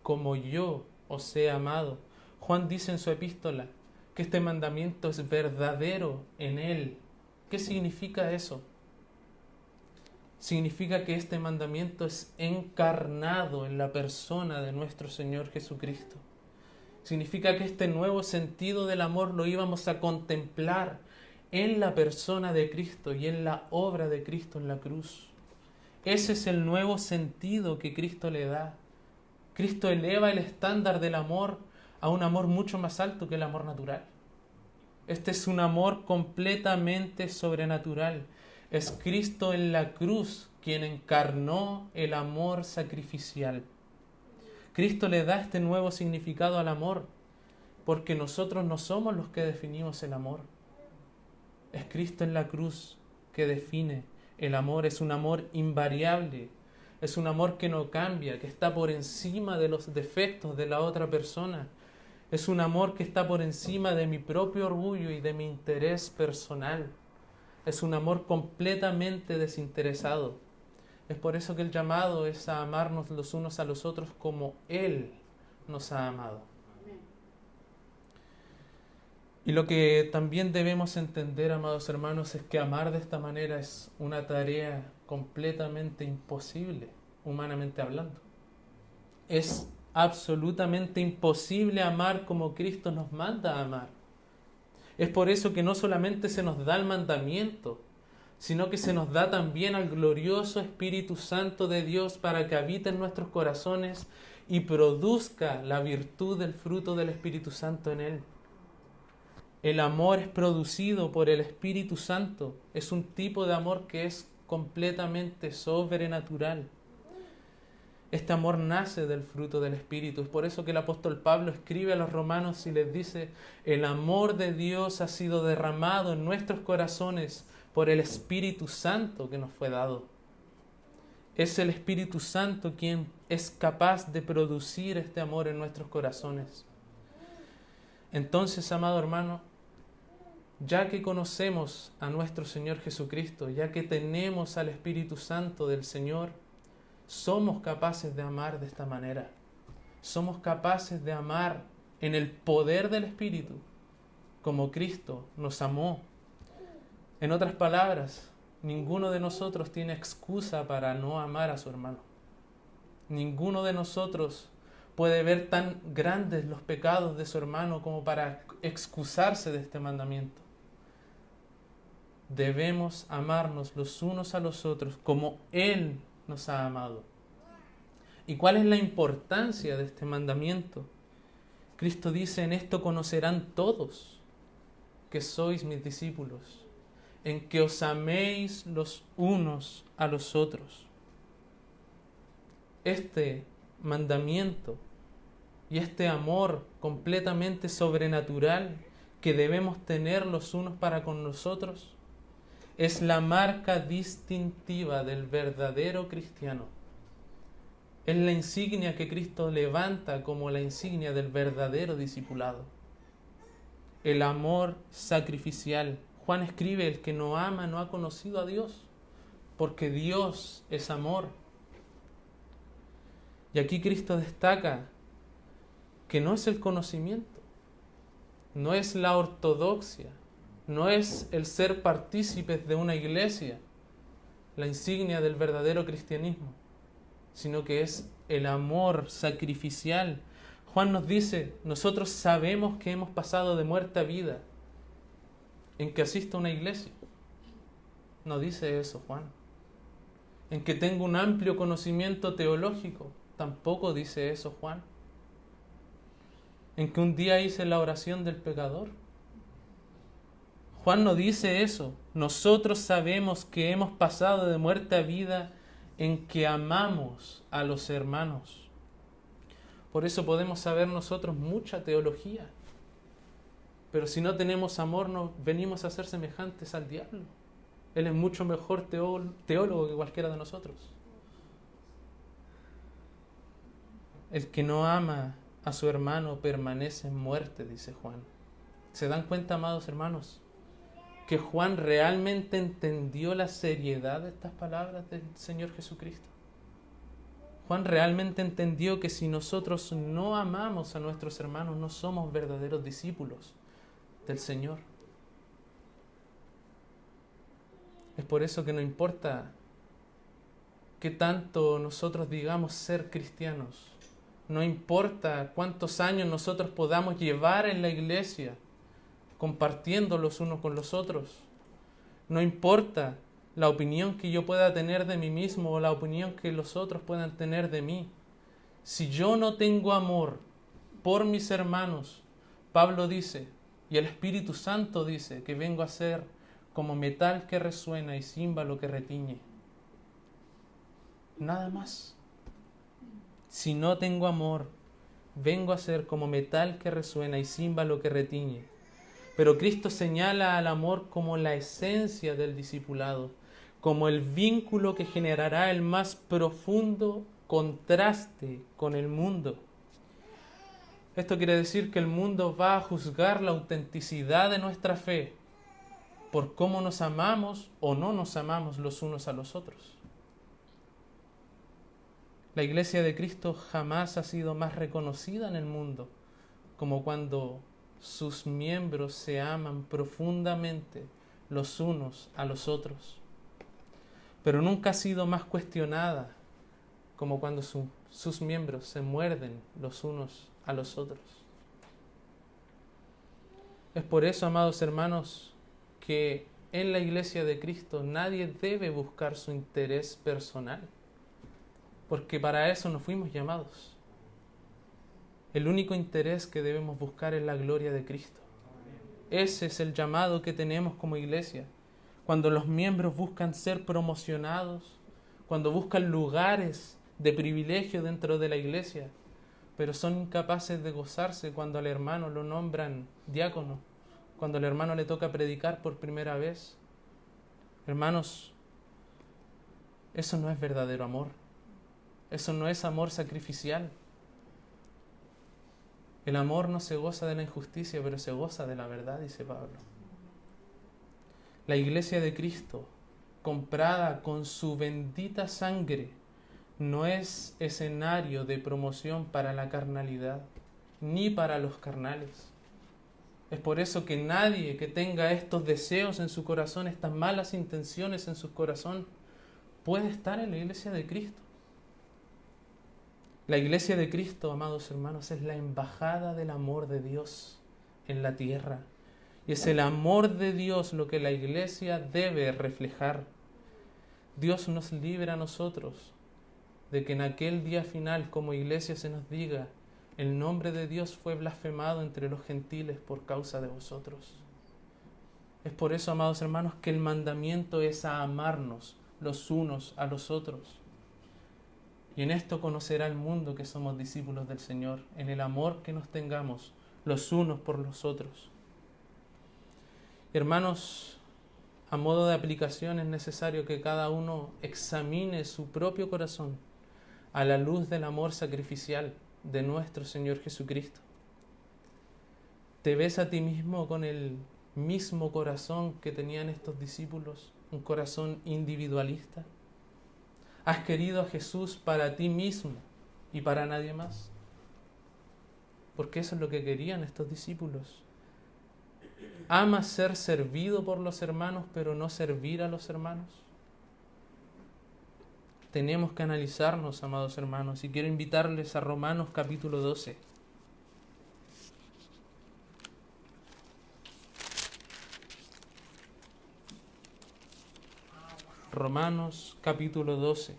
Como yo os he amado. Juan dice en su epístola que este mandamiento es verdadero en Él. ¿Qué significa eso? Significa que este mandamiento es encarnado en la persona de nuestro Señor Jesucristo. Significa que este nuevo sentido del amor lo íbamos a contemplar en la persona de Cristo y en la obra de Cristo en la cruz. Ese es el nuevo sentido que Cristo le da. Cristo eleva el estándar del amor a un amor mucho más alto que el amor natural. Este es un amor completamente sobrenatural. Es Cristo en la cruz quien encarnó el amor sacrificial. Cristo le da este nuevo significado al amor, porque nosotros no somos los que definimos el amor. Es Cristo en la cruz que define el amor. Es un amor invariable. Es un amor que no cambia, que está por encima de los defectos de la otra persona. Es un amor que está por encima de mi propio orgullo y de mi interés personal. Es un amor completamente desinteresado. Es por eso que el llamado es a amarnos los unos a los otros como Él nos ha amado. Y lo que también debemos entender, amados hermanos, es que amar de esta manera es una tarea completamente imposible, humanamente hablando. Es absolutamente imposible amar como Cristo nos manda a amar. Es por eso que no solamente se nos da el mandamiento, sino que se nos da también al glorioso Espíritu Santo de Dios para que habite en nuestros corazones y produzca la virtud del fruto del Espíritu Santo en él. El amor es producido por el Espíritu Santo. Es un tipo de amor que es completamente sobrenatural. Este amor nace del fruto del Espíritu. Es por eso que el apóstol Pablo escribe a los romanos y les dice: el amor de Dios ha sido derramado en nuestros corazones por el Espíritu Santo que nos fue dado. Es el Espíritu Santo quien es capaz de producir este amor en nuestros corazones. Entonces, amado hermano, ya que conocemos a nuestro Señor Jesucristo, ya que tenemos al Espíritu Santo del Señor, somos capaces de amar de esta manera. Somos capaces de amar en el poder del Espíritu, como Cristo nos amó. En otras palabras, ninguno de nosotros tiene excusa para no amar a su hermano. Ninguno de nosotros puede ver tan grandes los pecados de su hermano como para excusarse de este mandamiento. Debemos amarnos los unos a los otros como Él nos ha amado. ¿Y cuál es la importancia de este mandamiento? Cristo dice: en esto conocerán todos que sois mis discípulos, en que os améis los unos a los otros. Este mandamiento y este amor completamente sobrenatural que debemos tener los unos para con los otros es la marca distintiva del verdadero cristiano. Es la insignia que Cristo levanta como la insignia del verdadero discipulado. El amor sacrificial. Juan escribe: el que no ama no ha conocido a Dios, porque Dios es amor. Y aquí Cristo destaca que no es el conocimiento, no es la ortodoxia, no es el ser partícipes de una iglesia la insignia del verdadero cristianismo, sino que es el amor sacrificial. Juan nos dice: nosotros sabemos que hemos pasado de muerte a vida en que asisto a una iglesia. No dice eso Juan. En que tengo un amplio conocimiento teológico. Tampoco dice eso Juan. En que un día hice la oración del pecador. Juan no dice eso. Nosotros sabemos que hemos pasado de muerte a vida en que amamos a los hermanos. Por eso podemos saber nosotros mucha teología. Pero si no tenemos amor, nos venimos a ser semejantes al diablo. Él es mucho mejor teólogo que cualquiera de nosotros. El que no ama a su hermano permanece en muerte, dice Juan. ¿Se dan cuenta, amados hermanos, que Juan realmente entendió la seriedad de estas palabras del Señor Jesucristo? Juan realmente entendió que si nosotros no amamos a nuestros hermanos, no somos verdaderos discípulos del Señor. Es por eso que no importa qué tanto nosotros digamos ser cristianos, no importa cuántos años nosotros podamos llevar en la iglesia, compartiendo los unos con los otros, no importa la opinión que yo pueda tener de mí mismo o la opinión que los otros puedan tener de mí. Si yo no tengo amor por mis hermanos, Pablo dice, y el Espíritu Santo dice, que vengo a ser como metal que resuena y címbalo que retiñe. Nada más. Si no tengo amor, vengo a ser como metal que resuena y címbalo que retiñe. Pero Cristo señala al amor como la esencia del discipulado, como el vínculo que generará el más profundo contraste con el mundo. Esto quiere decir que el mundo va a juzgar la autenticidad de nuestra fe por cómo nos amamos o no nos amamos los unos a los otros. La Iglesia de Cristo jamás ha sido más reconocida en el mundo como cuando sus miembros se aman profundamente los unos a los otros. Pero nunca ha sido más cuestionada como cuando sus miembros se muerden los unos a los otros. Es por eso, amados hermanos, que en la Iglesia de Cristo nadie debe buscar su interés personal, porque para eso no fuimos llamados. El único interés que debemos buscar es la gloria de Cristo. Ese es el llamado que tenemos como iglesia. Cuando los miembros buscan ser promocionados, cuando buscan lugares de privilegio dentro de la iglesia, pero son incapaces de gozarse cuando al hermano lo nombran diácono, cuando al hermano le toca predicar por primera vez, Hermanos, eso no es verdadero amor. Eso no es amor sacrificial. El amor no se goza de la injusticia, pero se goza de la verdad, dice Pablo. La iglesia de Cristo, comprada con su bendita sangre, no es escenario de promoción para la carnalidad, ni para los carnales. Es por eso que nadie que tenga estos deseos en su corazón, estas malas intenciones en su corazón, puede estar en la iglesia de Cristo. La iglesia de Cristo, amados hermanos, es la embajada del amor de Dios en la tierra. Y es el amor de Dios lo que la iglesia debe reflejar. Dios nos libre a nosotros de que en aquel día final, como iglesia, se nos diga: el nombre de Dios fue blasfemado entre los gentiles por causa de vosotros. Es por eso, amados hermanos, que el mandamiento es a amarnos los unos a los otros. Y en esto conocerá el mundo que somos discípulos del Señor, en el amor que nos tengamos los unos por los otros. Hermanos, a modo de aplicación es necesario que cada uno examine su propio corazón a la luz del amor sacrificial de nuestro Señor Jesucristo. ¿Te ves a ti mismo con el mismo corazón que tenían estos discípulos? ¿Un corazón individualista? ¿Has querido a Jesús para ti mismo y para nadie más? Porque eso es lo que querían estos discípulos. ¿Amas ser servido por los hermanos, pero no servir a los hermanos? Tenemos que analizarnos, amados hermanos, y quiero invitarles a Romanos capítulo 12. Romanos capítulo 12.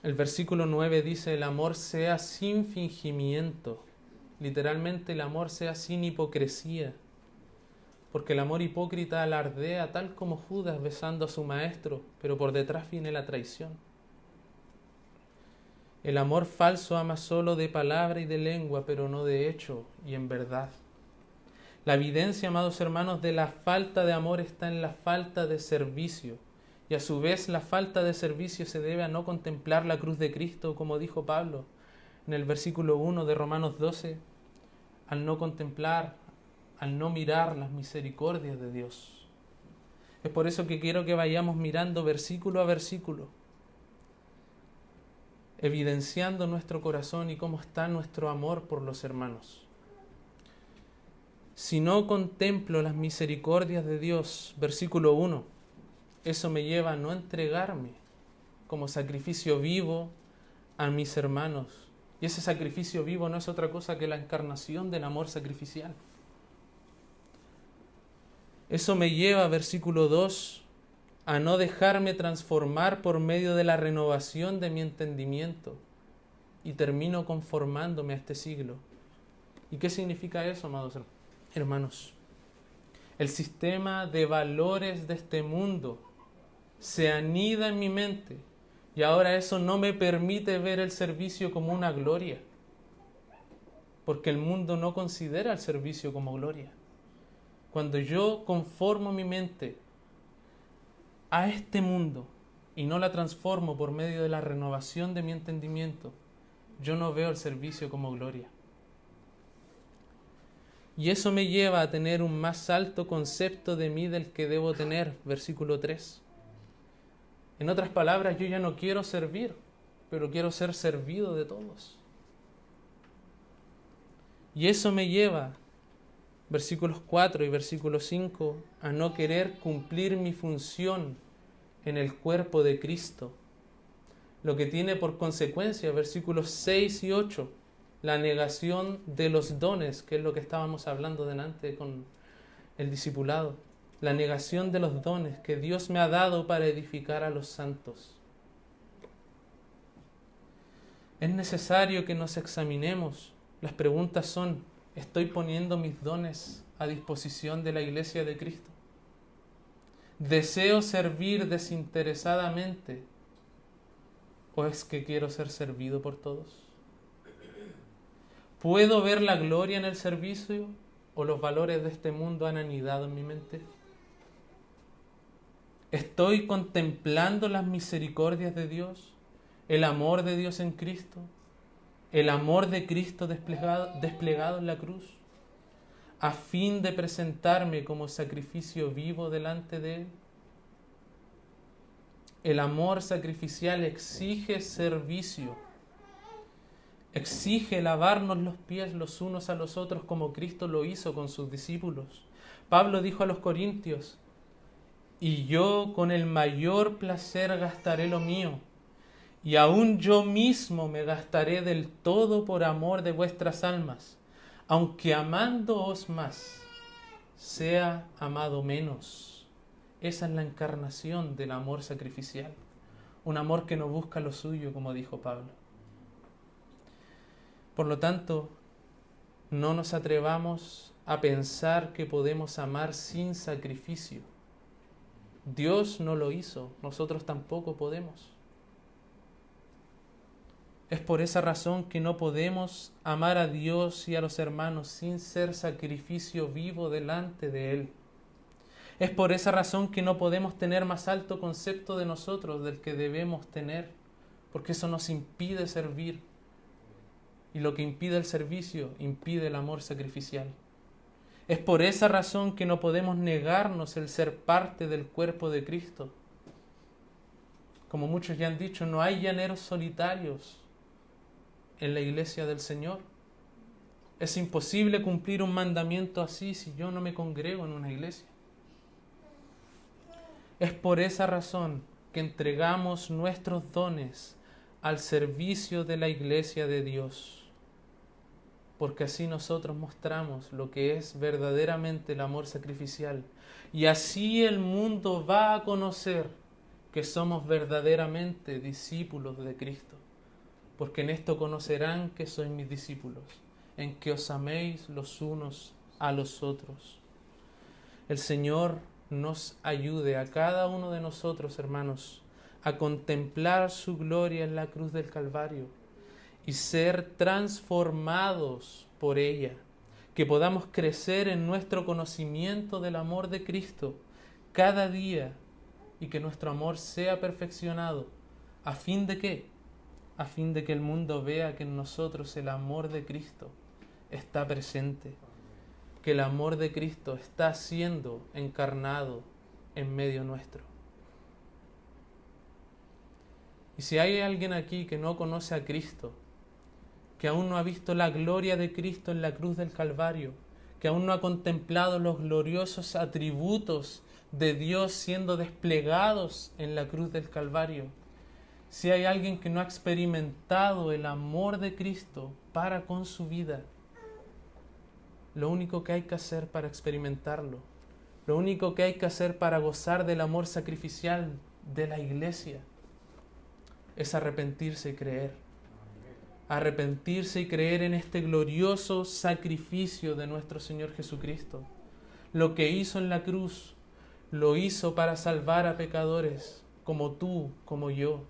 El versículo 9 dice: el amor sea sin fingimiento. Literalmente, el amor sea sin hipocresía. Porque el amor hipócrita alardea tal como Judas besando a su maestro, pero por detrás viene la traición. El amor falso ama solo de palabra y de lengua, pero no de hecho y en verdad. La evidencia, amados hermanos, de la falta de amor está en la falta de servicio. Y a su vez la falta de servicio se debe a no contemplar la cruz de Cristo, como dijo Pablo en el versículo 1 de Romanos 12, al no contemplar, al no mirar las misericordias de Dios. Es por eso que quiero que vayamos mirando versículo a versículo, evidenciando nuestro corazón y cómo está nuestro amor por los hermanos. Si no contemplo las misericordias de Dios, versículo 1, eso me lleva a no entregarme como sacrificio vivo a mis hermanos. Y ese sacrificio vivo no es otra cosa que la encarnación del amor sacrificial. Eso me lleva, versículo 2, a no dejarme transformar por medio de la renovación de mi entendimiento. Y termino conformándome a este siglo. ¿Y qué significa eso, amados hermanos? El sistema de valores de este mundo se anida en mi mente y ahora eso no me permite ver el servicio como una gloria, porque el mundo no considera el servicio como gloria. Cuando yo conformo mi mente a este mundo y no la transformo por medio de la renovación de mi entendimiento, yo no veo el servicio como gloria. Y eso me lleva a tener un más alto concepto de mí del que debo tener, versículo 3. En otras palabras, yo ya no quiero servir, pero quiero ser servido de todos. Y eso me lleva, versículos 4 y versículo 5, a no querer cumplir mi función en el cuerpo de Cristo. Lo que tiene por consecuencia, versículos 6 y 8, la negación de los dones, que es lo que estábamos hablando delante con el discipulado. La negación de los dones que Dios me ha dado para edificar a los santos. Es necesario que nos examinemos. Las preguntas son: ¿estoy poniendo mis dones a disposición de la iglesia de Cristo? ¿Deseo servir desinteresadamente o es que quiero ser servido por todos? ¿Puedo ver la gloria en el servicio o los valores de este mundo han anidado en mi mente? ¿Estoy contemplando las misericordias de Dios, el amor de Dios en Cristo, el amor de Cristo desplegado en la cruz, a fin de presentarme como sacrificio vivo delante de Él? El amor sacrificial exige servicio, exige lavarnos los pies los unos a los otros como Cristo lo hizo con sus discípulos. Pablo dijo a los corintios: y yo con el mayor placer gastaré lo mío, y aun yo mismo me gastaré del todo por amor de vuestras almas, aunque amándoos más, sea amado menos. Esa es la encarnación del amor sacrificial, un amor que no busca lo suyo, como dijo Pablo. Por lo tanto, no nos atrevamos a pensar que podemos amar sin sacrificio. Dios no lo hizo, nosotros tampoco podemos. Es por esa razón que no podemos amar a Dios y a los hermanos sin ser sacrificio vivo delante de Él. Es por esa razón que no podemos tener más alto concepto de nosotros del que debemos tener, porque eso nos impide servir. Y lo que impide el servicio, impide el amor sacrificial. Es por esa razón que no podemos negarnos el ser parte del cuerpo de Cristo. Como muchos ya han dicho, no hay llaneros solitarios en la iglesia del Señor. Es imposible cumplir un mandamiento así si yo no me congrego en una iglesia. Es por esa razón que entregamos nuestros dones al servicio de la iglesia de Dios, porque así nosotros mostramos lo que es verdaderamente el amor sacrificial, y así el mundo va a conocer que somos verdaderamente discípulos de Cristo, porque en esto conocerán que sois mis discípulos, en que os améis los unos a los otros. El Señor nos ayude a cada uno de nosotros, hermanos, a contemplar su gloria en la cruz del Calvario y ser transformados por ella, que podamos crecer en nuestro conocimiento del amor de Cristo cada día y que nuestro amor sea perfeccionado. ¿A fin de qué? A fin de que el mundo vea que en nosotros el amor de Cristo está presente, que el amor de Cristo está siendo encarnado en medio nuestro. Y si hay alguien aquí que no conoce a Cristo, que aún no ha visto la gloria de Cristo en la cruz del Calvario, que aún no ha contemplado los gloriosos atributos de Dios siendo desplegados en la cruz del Calvario, si hay alguien que no ha experimentado el amor de Cristo para con su vida, lo único que hay que hacer para experimentarlo, lo único que hay que hacer para gozar del amor sacrificial de la iglesia, es arrepentirse y creer. Arrepentirse y creer en este glorioso sacrificio de nuestro Señor Jesucristo. Lo que hizo en la cruz, lo hizo para salvar a pecadores como tú, como yo.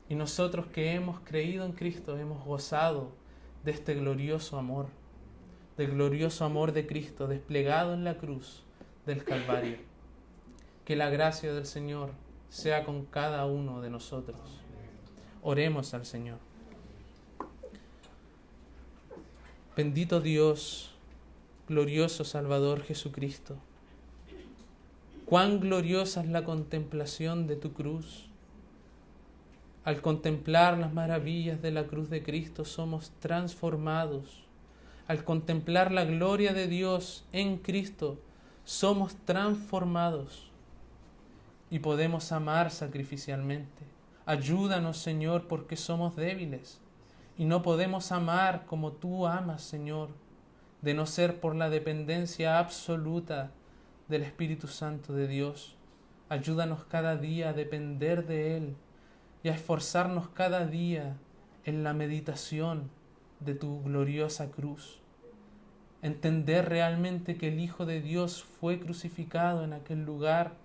Y nosotros que hemos creído en Cristo hemos gozado de este glorioso amor, del glorioso amor de Cristo desplegado en la cruz del Calvario. Que la gracia del Señor sea con cada uno de nosotros. Oremos al Señor. Bendito Dios, glorioso Salvador Jesucristo. Cuán gloriosa es la contemplación de tu cruz. Al contemplar las maravillas de la cruz de Cristo somos transformados. Al contemplar la gloria de Dios en Cristo somos transformados y podemos amar sacrificialmente. Ayúdanos, Señor, porque somos débiles y no podemos amar como tú amas, Señor, de no ser por la dependencia absoluta del Espíritu Santo de Dios. Ayúdanos cada día a depender de Él y a esforzarnos cada día en la meditación de tu gloriosa cruz. Entender realmente que el Hijo de Dios fue crucificado en aquel lugar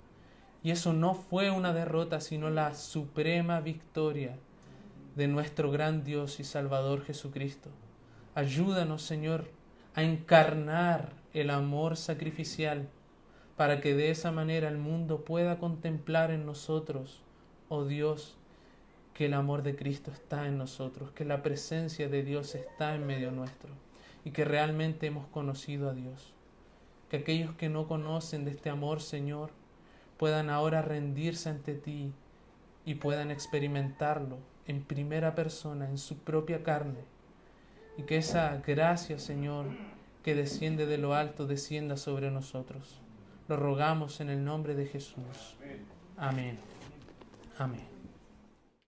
y eso no fue una derrota, sino la suprema victoria de nuestro gran Dios y Salvador Jesucristo. Ayúdanos, Señor, a encarnar el amor sacrificial, para que de esa manera el mundo pueda contemplar en nosotros, oh Dios, que el amor de Cristo está en nosotros, que la presencia de Dios está en medio nuestro y que realmente hemos conocido a Dios. Que aquellos que no conocen de este amor, Señor, puedan ahora rendirse ante ti y puedan experimentarlo en primera persona, en su propia carne. Y que esa gracia, Señor, que desciende de lo alto, descienda sobre nosotros. Lo rogamos en el nombre de Jesús. Amén. Amén.